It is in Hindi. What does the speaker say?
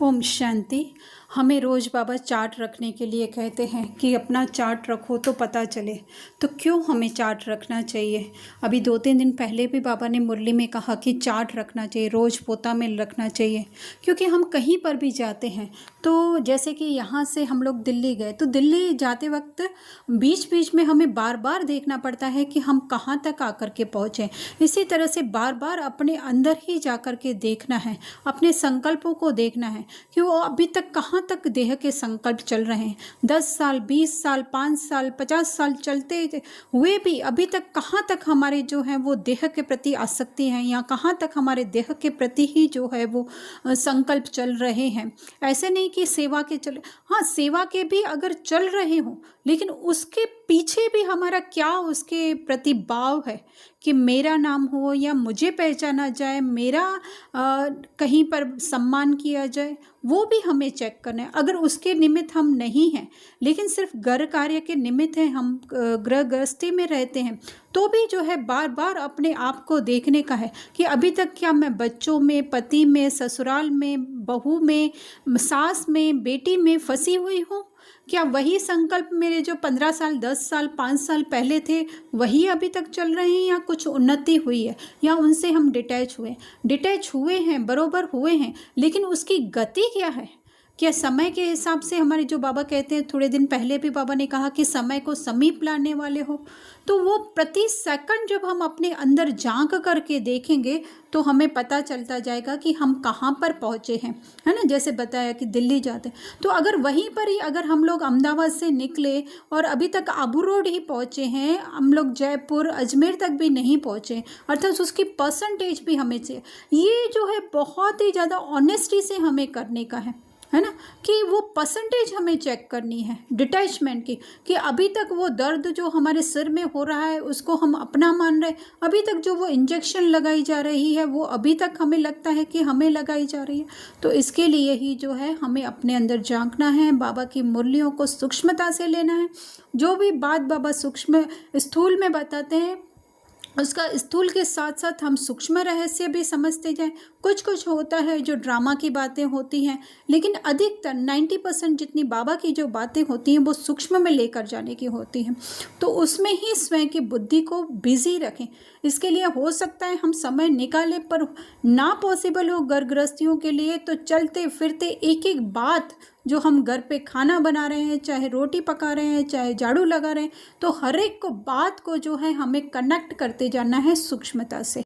ओम शांति। हमें रोज़ बाबा चार्ट रखने के लिए कहते हैं कि अपना चार्ट रखो तो पता चले। तो क्यों हमें चार्ट रखना चाहिए? अभी 2-3 दिन पहले भी बाबा ने मुरली में कहा कि चार्ट रखना चाहिए, रोज़ पोता में रखना चाहिए। क्योंकि हम कहीं पर भी जाते हैं तो जैसे कि यहाँ से हम लोग दिल्ली गए तो दिल्ली जाते वक्त बीच बीच में हमें बार बार देखना पड़ता है कि हम कहाँ तक आकर के पहुँचे। इसी तरह से बार बार अपने अंदर ही जा कर के देखना है, अपने संकल्पों को देखना है कि वो अभी तक कहाँ तक देह के संकल्प चल रहे हैं। 10 साल, 20 साल, 5 साल, 50 साल चलते हुए भी अभी तक कहाँ तक हमारे जो है वो देह के प्रति आसक्ति है, या कहाँ तक हमारे देह के प्रति ही जो है वो संकल्प चल रहे हैं। ऐसे नहीं कि सेवा के चले, हाँ सेवा के भी अगर चल रहे हों, लेकिन उसके पीछे भी हमारा क्या उसके प्रति भाव है कि मेरा नाम हो या मुझे पहचाना जाए, मेरा कहीं पर सम्मान किया जाए, वो भी हमें चेक करना है। अगर उसके निमित्त हम नहीं हैं, लेकिन सिर्फ घर कार्य के निमित्त हैं, हम गृह गृहस्थी में रहते हैं, तो भी जो है बार बार अपने आप को देखने का है कि अभी तक क्या मैं बच्चों में, पति में, ससुराल में, बहू में, सास में, बेटी में फंसी हुई हूँ। क्या वही संकल्प मेरे जो 15 साल, 10 साल, 5 साल पहले थे वही अभी तक चल रहे हैं, या कुछ उन्नति हुई है, या उनसे हम डिटैच हुए हैं, बरोबर हुए हैं, लेकिन उसकी गति क्या है? क्या समय के हिसाब से हमारे जो बाबा कहते हैं, थोड़े दिन पहले भी बाबा ने कहा कि समय को समीप लाने वाले हो, तो वो प्रति सेकंड जब हम अपने अंदर झांक करके देखेंगे तो हमें पता चलता जाएगा कि हम कहाँ पर पहुँचे हैं, है ना। जैसे बताया कि दिल्ली जाते तो अगर वहीं पर ही अगर हम लोग अहमदाबाद से निकले और अभी तक आबू रोड ही पहुँचे हैं, हम लोग जयपुर, अजमेर तक भी नहीं पहुँचे, अर्थात उसकी परसेंटेज भी हमें चाहिए। ये जो है बहुत ही ज़्यादा ऑनेस्टी से हमें करने का है ना, कि वो परसेंटेज हमें चेक करनी है डिटैचमेंट की, कि अभी तक वो दर्द जो हमारे सिर में हो रहा है उसको हम अपना मान रहे, अभी तक जो वो इंजेक्शन लगाई जा रही है वो अभी तक हमें लगता है कि हमें लगाई जा रही है। तो इसके लिए ही जो है हमें अपने अंदर झांकना है, बाबा की मुरलियों को सूक्ष्मता से लेना है। जो भी बात बाबा सूक्ष्म स्थूल में बताते हैं उसका स्थूल के साथ साथ हम सूक्ष्म रहस्य भी समझते जाएं। कुछ कुछ होता है जो ड्रामा की बातें होती हैं, लेकिन अधिकतर 90% जितनी बाबा की जो बातें होती हैं वो सूक्ष्म में लेकर जाने की होती हैं। तो उसमें ही स्वयं की बुद्धि को बिजी रखें। इसके लिए हो सकता है हम समय निकालें, पर ना पॉसिबल हो घर गृहस्थियों के लिए, तो चलते फिरते एक एक बात जो हम घर पे खाना बना रहे हैं, चाहे रोटी पका रहे हैं, चाहे झाड़ू लगा रहे हैं, तो हर एक को बात को जो है हमें कनेक्ट करते जाना है सूक्ष्मता से।